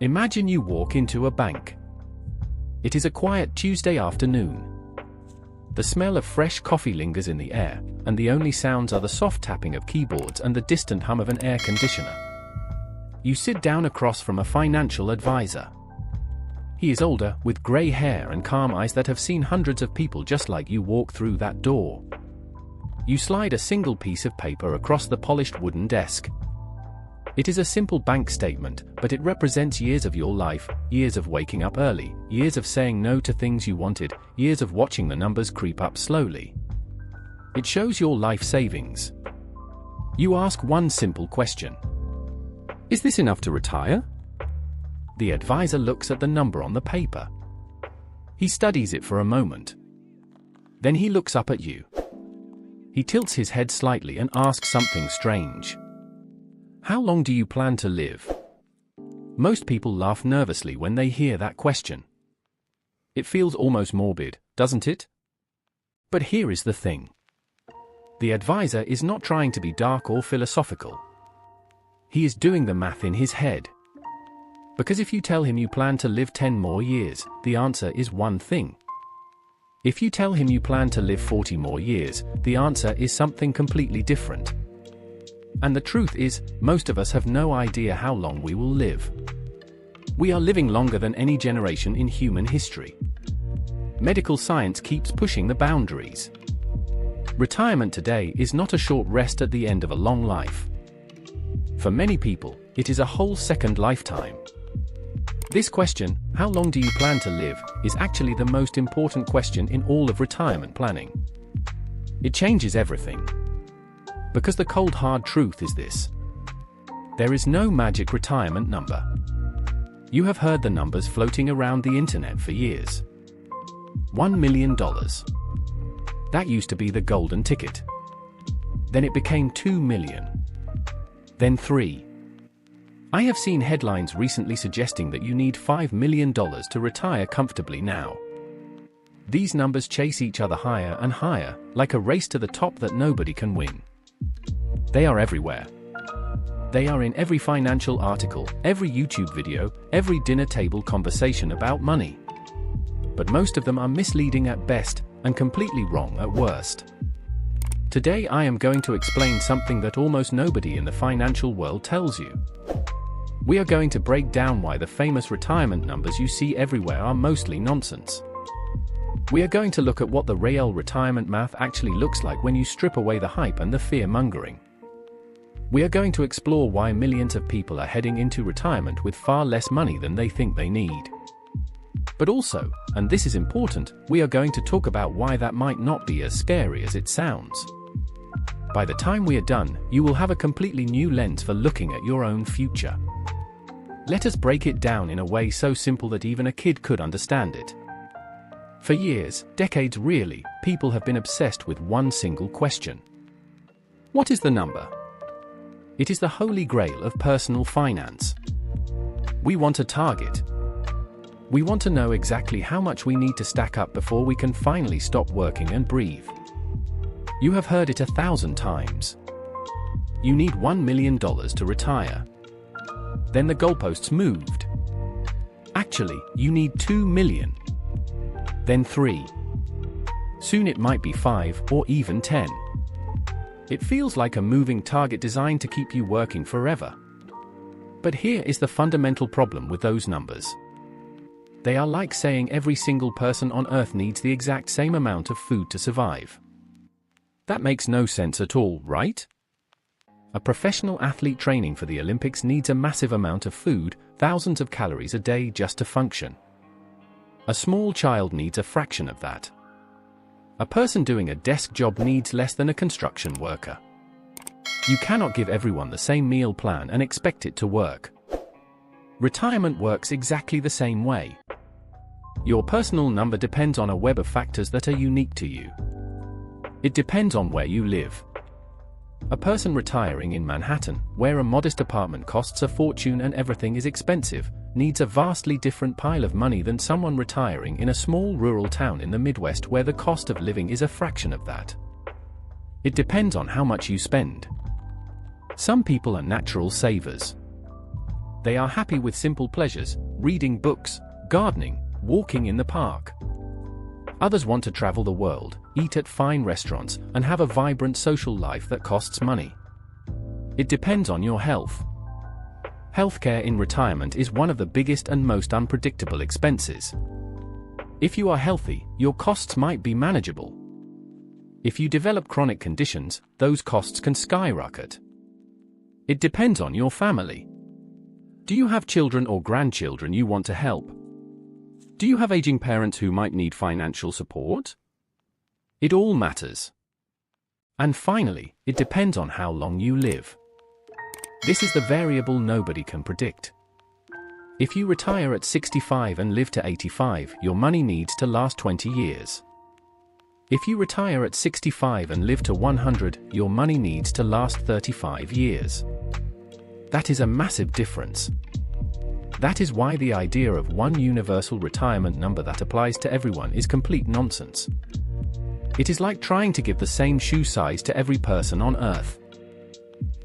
Imagine you walk into a bank. It is a quiet Tuesday afternoon. The smell of fresh coffee lingers in the air, and the only sounds are the soft tapping of keyboards and the distant hum of an air conditioner. You sit down across from a financial advisor. He is older, with grey hair and calm eyes that have seen hundreds of people just like you walk through that door. You slide a single piece of paper across the polished wooden desk. It is a simple bank statement, but it represents years of your life, years of waking up early, years of saying no to things you wanted, years of watching the numbers creep up slowly. It shows your life savings. You ask one simple question. Is this enough to retire? The advisor looks at the number on the paper. He studies it for a moment. Then he looks up at you. He tilts his head slightly and asks something strange. How long do you plan to live? Most people laugh nervously when they hear that question. It feels almost morbid, doesn't it? But here is the thing. The advisor is not trying to be dark or philosophical. He is doing the math in his head. Because if you tell him you plan to live 10 more years, the answer is one thing. If you tell him you plan to live 40 more years, the answer is something completely different. And the truth is, most of us have no idea how long we will live. We are living longer than any generation in human history. Medical science keeps pushing the boundaries. Retirement today is not a short rest at the end of a long life. For many people, it is a whole second lifetime. This question, how long do you plan to live, is actually the most important question in all of retirement planning. It changes everything. Because the cold hard truth is this. There is no magic retirement number. You have heard the numbers floating around the internet for years. $1 million. That used to be the golden ticket. Then it became 2 million. Then 3. I have seen headlines recently suggesting that you need $5 million to retire comfortably now. These numbers chase each other higher and higher, like a race to the top that nobody can win. They are everywhere. They are in every financial article, every YouTube video, every dinner table conversation about money. But most of them are misleading at best, and completely wrong at worst. Today I am going to explain something that almost nobody in the financial world tells you. We are going to break down why the famous retirement numbers you see everywhere are mostly nonsense. We are going to look at what the real retirement math actually looks like when you strip away the hype and the fear-mongering. We are going to explore why millions of people are heading into retirement with far less money than they think they need. But also, and this is important, we are going to talk about why that might not be as scary as it sounds. By the time we are done, you will have a completely new lens for looking at your own future. Let us break it down in a way so simple that even a kid could understand it. For years, decades really, people have been obsessed with one single question. What is the number? It is the holy grail of personal finance. We want a target. We want to know exactly how much we need to stack up before we can finally stop working and breathe. You have heard it 1,000 times. You need $1 million to retire. Then the goalposts moved. Actually, you need 2 million. Then 3. Soon it might be 5 or even 10. It feels like a moving target designed to keep you working forever. But here is the fundamental problem with those numbers. They are like saying every single person on Earth needs the exact same amount of food to survive. That makes no sense at all, right? A professional athlete training for the Olympics needs a massive amount of food, thousands of calories a day just to function. A small child needs a fraction of that. A person doing a desk job needs less than a construction worker. You cannot give everyone the same meal plan and expect it to work. Retirement works exactly the same way. Your personal number depends on a web of factors that are unique to you. It depends on where you live. A person retiring in Manhattan, where a modest apartment costs a fortune and everything is expensive, needs a vastly different pile of money than someone retiring in a small rural town in the Midwest where the cost of living is a fraction of that. It depends on how much you spend. Some people are natural savers. They are happy with simple pleasures, reading books, gardening, walking in the park. Others want to travel the world, eat at fine restaurants, and have a vibrant social life that costs money. It depends on your health. Healthcare in retirement is one of the biggest and most unpredictable expenses. If you are healthy, your costs might be manageable. If you develop chronic conditions, those costs can skyrocket. It depends on your family. Do you have children or grandchildren you want to help? Do you have aging parents who might need financial support? It all matters. And finally, it depends on how long you live. This is the variable nobody can predict. If you retire at 65 and live to 85, your money needs to last 20 years. If you retire at 65 and live to 100, your money needs to last 35 years. That is a massive difference. That is why the idea of one universal retirement number that applies to everyone is complete nonsense. It is like trying to give the same shoe size to every person on Earth.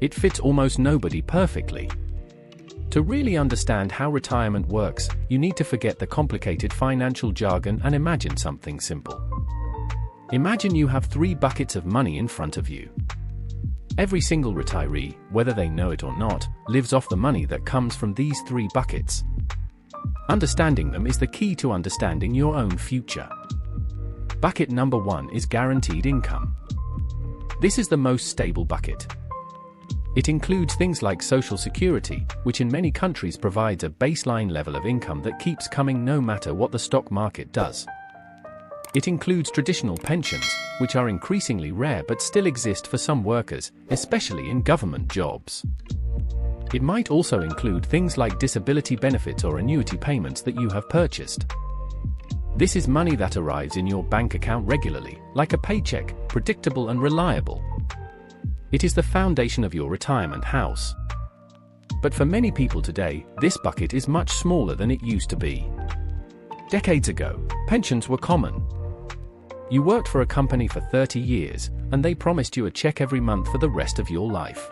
It fits almost nobody perfectly. To really understand how retirement works, you need to forget the complicated financial jargon and imagine something simple. Imagine you have 3 buckets of money in front of you. Every single retiree, whether they know it or not, lives off the money that comes from these 3 buckets. Understanding them is the key to understanding your own future. Bucket number 1 is guaranteed income. This is the most stable bucket. It includes things like Social Security, which in many countries provides a baseline level of income that keeps coming no matter what the stock market does. It includes traditional pensions, which are increasingly rare but still exist for some workers, especially in government jobs. It might also include things like disability benefits or annuity payments that you have purchased. This is money that arrives in your bank account regularly, like a paycheck, predictable and reliable. It is the foundation of your retirement house. But for many people today, this bucket is much smaller than it used to be. Decades ago, pensions were common. You worked for a company for 30 years, and they promised you a check every month for the rest of your life.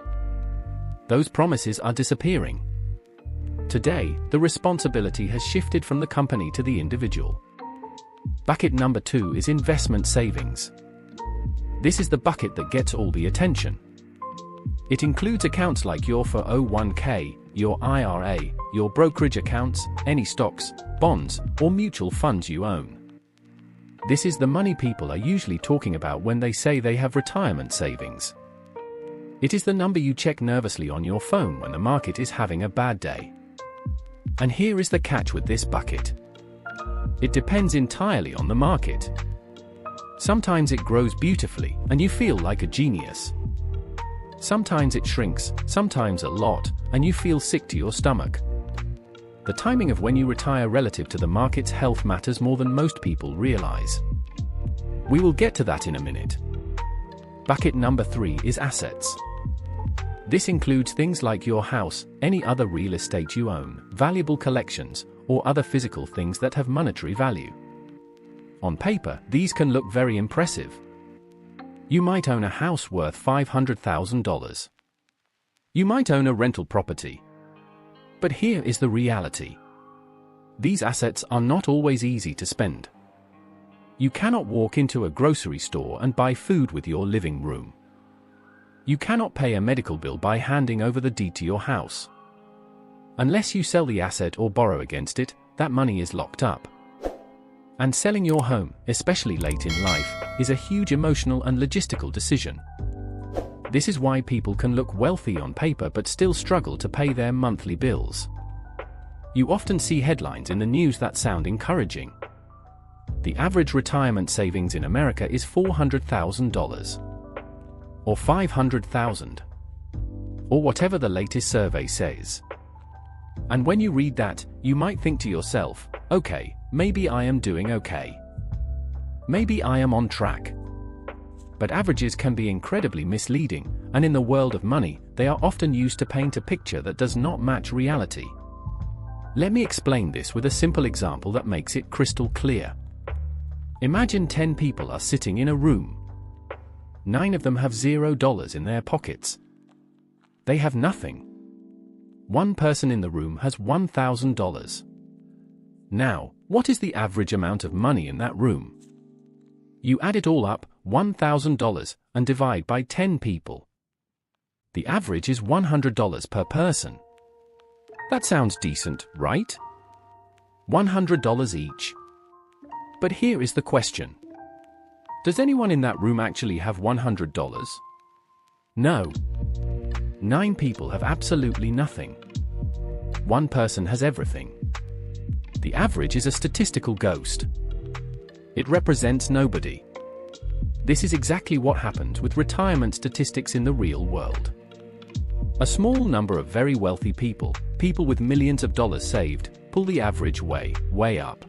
Those promises are disappearing. Today, the responsibility has shifted from the company to the individual. Bucket number 2 is investment savings. This is the bucket that gets all the attention. It includes accounts like your 401k, your IRA, your brokerage accounts, any stocks, bonds, or mutual funds you own. This is the money people are usually talking about when they say they have retirement savings. It is the number you check nervously on your phone when the market is having a bad day. And here is the catch with this bucket. It depends entirely on the market. Sometimes it grows beautifully, and you feel like a genius. Sometimes it shrinks, sometimes a lot, and you feel sick to your stomach. The timing of when you retire relative to the market's health matters more than most people realize. We will get to that in a minute. Bucket number 3 is assets. This includes things like your house, any other real estate you own, valuable collections, or other physical things that have monetary value. On paper, these can look very impressive. You might own a house worth $500,000. You might own a rental property. But here is the reality. These assets are not always easy to spend. You cannot walk into a grocery store and buy food with your living room. You cannot pay a medical bill by handing over the deed to your house. Unless you sell the asset or borrow against it, that money is locked up. And selling your home, especially late in life, is a huge emotional and logistical decision. This is why people can look wealthy on paper but still struggle to pay their monthly bills. You often see headlines in the news that sound encouraging. The average retirement savings in America is $400,000. Or $500,000. Or whatever the latest survey says. And when you read that, you might think to yourself, okay, maybe I am doing okay. Maybe I am on track. But averages can be incredibly misleading, and in the world of money, they are often used to paint a picture that does not match reality. Let me explain this with a simple example that makes it crystal clear. Imagine 10 people are sitting in a room. 9 of them have $0 in their pockets. They have nothing. One person in the room has $1,000. Now, what is the average amount of money in that room? You add it all up, $1,000, and divide by 10 people. The average is $100 per person. That sounds decent, right? $100 each. But here is the question. Does anyone in that room actually have $100? No. 9 people have absolutely nothing. One person has everything. The average is a statistical ghost. It represents nobody. This is exactly what happens with retirement statistics in the real world. A small number of very wealthy people, people with millions of dollars saved, pull the average way up.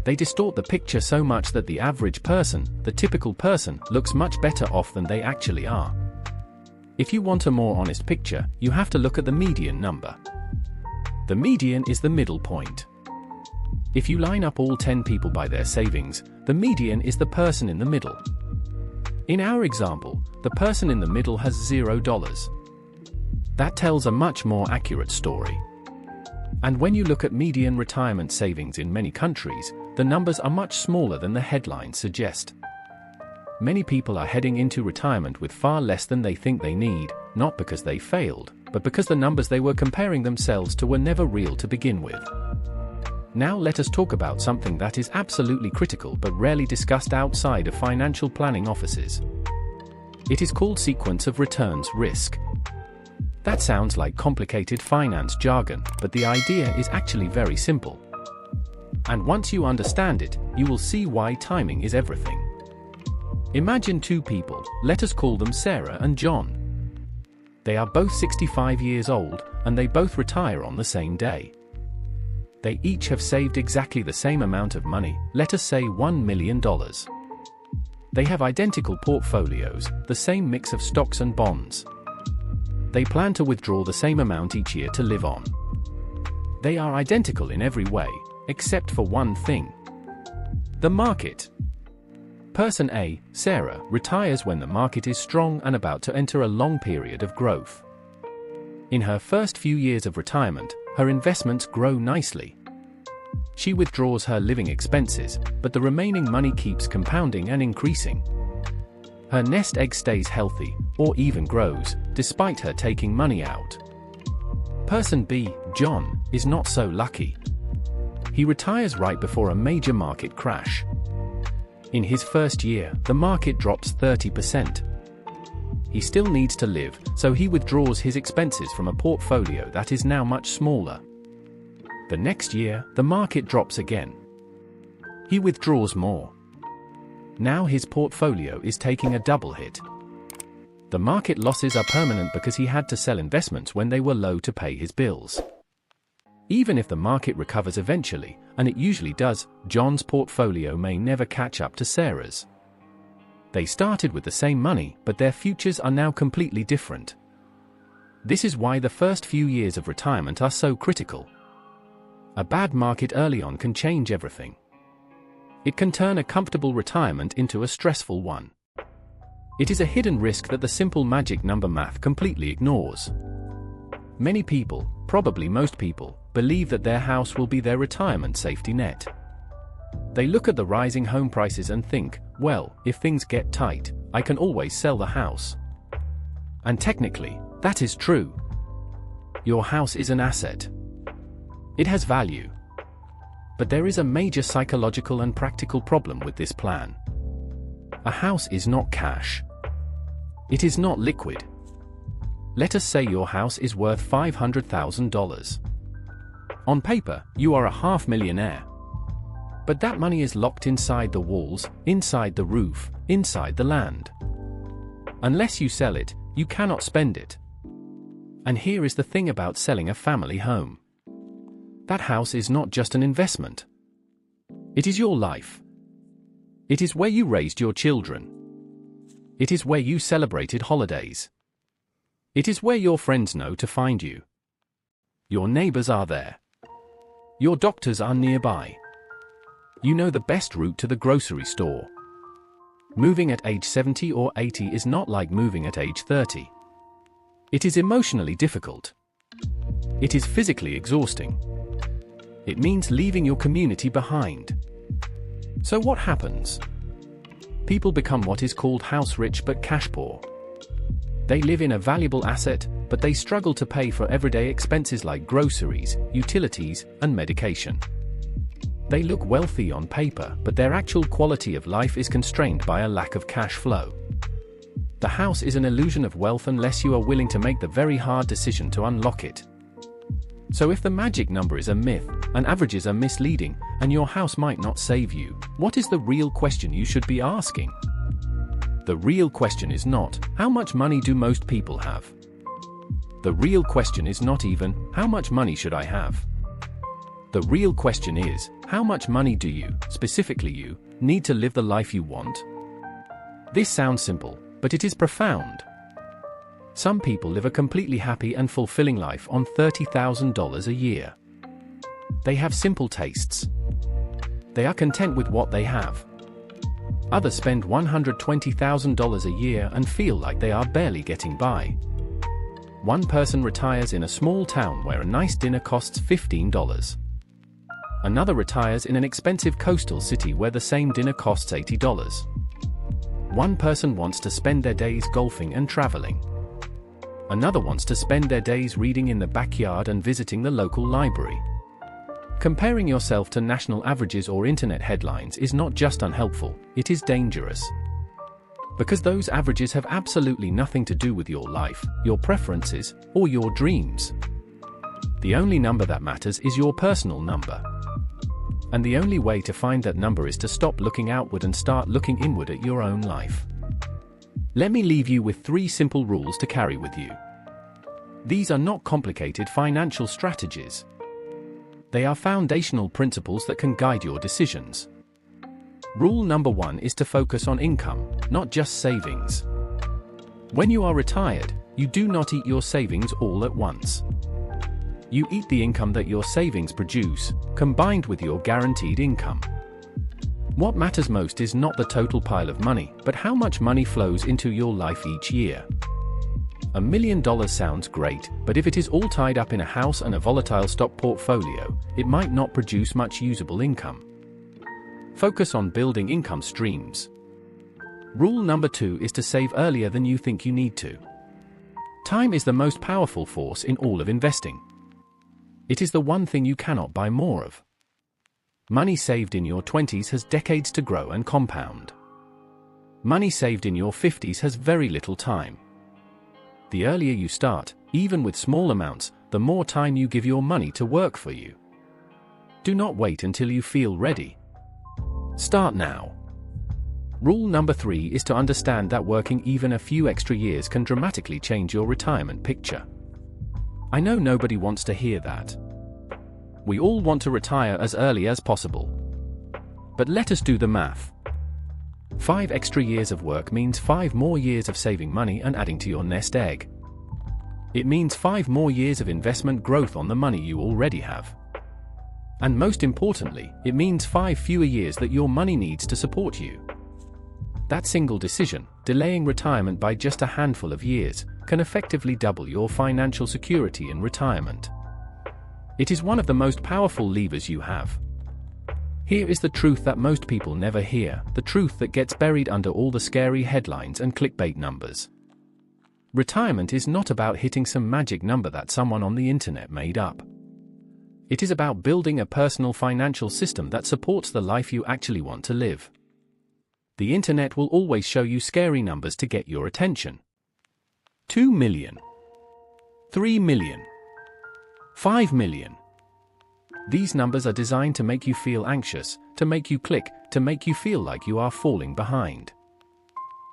They distort the picture so much that the average person, the typical person, looks much better off than they actually are. If you want a more honest picture, you have to look at the median number. The median is the middle point. If you line up all 10 people by their savings, the median is the person in the middle. In our example, the person in the middle has $0. That tells a much more accurate story. And when you look at median retirement savings in many countries, the numbers are much smaller than the headlines suggest. Many people are heading into retirement with far less than they think they need, not because they failed, but because the numbers they were comparing themselves to were never real to begin with. Now let us talk about something that is absolutely critical but rarely discussed outside of financial planning offices. It is called sequence of returns risk. That sounds like complicated finance jargon, but the idea is actually very simple. And once you understand it, you will see why timing is everything. Imagine 2 people, let us call them Sarah and John. They are both 65 years old, and they both retire on the same day. They each have saved exactly the same amount of money, let us say $1 million. They have identical portfolios, the same mix of stocks and bonds. They plan to withdraw the same amount each year to live on. They are identical in every way, except for one thing. The market. Person A, Sarah, retires when the market is strong and about to enter a long period of growth. In her first few years of retirement, her investments grow nicely. She withdraws her living expenses, but the remaining money keeps compounding and increasing. Her nest egg stays healthy, or even grows, despite her taking money out. Person B, John, is not so lucky. He retires right before a major market crash. In his first year, the market drops 30%. He still needs to live, so he withdraws his expenses from a portfolio that is now much smaller. The next year, the market drops again. He withdraws more. Now his portfolio is taking a double hit. The market losses are permanent because he had to sell investments when they were low to pay his bills. Even if the market recovers eventually, and it usually does, John's portfolio may never catch up to Sarah's. They started with the same money, but their futures are now completely different. This is why the first few years of retirement are so critical. A bad market early on can change everything. It can turn a comfortable retirement into a stressful one. It is a hidden risk that the simple magic number math completely ignores. Many people, probably most people, believe that their house will be their retirement safety net. They look at the rising home prices and think, well, if things get tight, I can always sell the house. And technically, that is true. Your house is an asset. It has value. But there is a major psychological and practical problem with this plan. A house is not cash. It is not liquid. Let us say your house is worth $500,000. On paper, you are a half-millionaire. But that money is locked inside the walls, inside the roof, inside the land. Unless you sell it, you cannot spend it. And here is the thing about selling a family home. That house is not just an investment. It is your life. It is where you raised your children. It is where you celebrated holidays. It is where your friends know to find you. Your neighbors are there. Your doctors are nearby. You know the best route to the grocery store. Moving at age 70 or 80 is not like moving at age 30. It is emotionally difficult. It is physically exhausting. It means leaving your community behind. So what happens? People become what is called house rich but cash poor. They live in a valuable asset, but they struggle to pay for everyday expenses like groceries, utilities, and medication. They look wealthy on paper, but their actual quality of life is constrained by a lack of cash flow. The house is an illusion of wealth unless you are willing to make the very hard decision to unlock it. So if the magic number is a myth, and averages are misleading, and your house might not save you, what is the real question you should be asking? The real question is not, how much money do most people have? The real question is not even, how much money should I have? The real question is, how much money do you, specifically you, need to live the life you want? This sounds simple, but it is profound. Some people live a completely happy and fulfilling life on $30,000 a year. They have simple tastes. They are content with what they have. Others spend $120,000 a year and feel like they are barely getting by. One person retires in a small town where a nice dinner costs $15. Another retires in an expensive coastal city where the same dinner costs $80. One person wants to spend their days golfing and traveling. Another wants to spend their days reading in the backyard and visiting the local library. Comparing yourself to national averages or internet headlines is not just unhelpful, it is dangerous. Because those averages have absolutely nothing to do with your life, your preferences, or your dreams. The only number that matters is your personal number. And the only way to find that number is to stop looking outward and start looking inward at your own life. Let me leave you with 3 simple rules to carry with you. These are not complicated financial strategies. They are foundational principles that can guide your decisions. Rule number 1 is to focus on income, not just savings. When you are retired, you do not eat your savings all at once. You eat the income that your savings produce, combined with your guaranteed income. What matters most is not the total pile of money, but how much money flows into your life each year. $1 million sounds great, but if it is all tied up in a house and a volatile stock portfolio, it might not produce much usable income. Focus on building income streams. Rule number 2 is to save earlier than you think you need to. Time is the most powerful force in all of investing. It is the one thing you cannot buy more of. Money saved in your 20s has decades to grow and compound. Money saved in your 50s has very little time. The earlier you start, even with small amounts, the more time you give your money to work for you. Do not wait until you feel ready. Start now. Rule number 3 is to understand that working even a few extra years can dramatically change your retirement picture. I know nobody wants to hear that. We all want to retire as early as possible. But let us do the math. 5 extra years of work means 5 more years of saving money and adding to your nest egg. It means 5 more years of investment growth on the money you already have. And most importantly, it means 5 fewer years that your money needs to support you. That single decision, delaying retirement by just a handful of years, can effectively double your financial security in retirement. It is one of the most powerful levers you have. Here is the truth that most people never hear, the truth that gets buried under all the scary headlines and clickbait numbers. Retirement is not about hitting some magic number that someone on the internet made up. It is about building a personal financial system that supports the life you actually want to live. The internet will always show you scary numbers to get your attention. 2 million. 3 million. 5 million. These numbers are designed to make you feel anxious, to make you click, to make you feel like you are falling behind.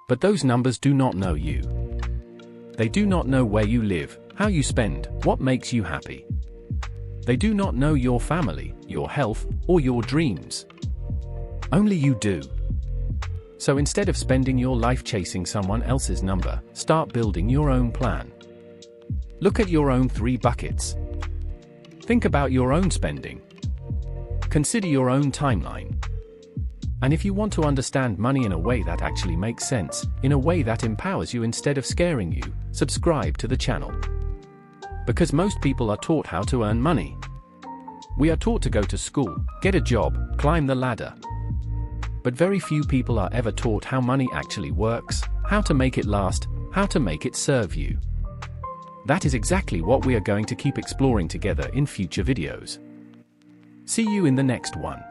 But those numbers do not know you. They do not know where you live, how you spend, what makes you happy. They do not know your family, your health, or your dreams. Only you do. So instead of spending your life chasing someone else's number, start building your own plan. Look at your own 3 buckets. Think about your own spending. Consider your own timeline. And if you want to understand money in a way that actually makes sense, in a way that empowers you instead of scaring you, subscribe to the channel. Because most people are taught how to earn money. We are taught to go to school, get a job, climb the ladder. But very few people are ever taught how money actually works, how to make it last, how to make it serve you. That is exactly what we are going to keep exploring together in future videos. See you in the next one.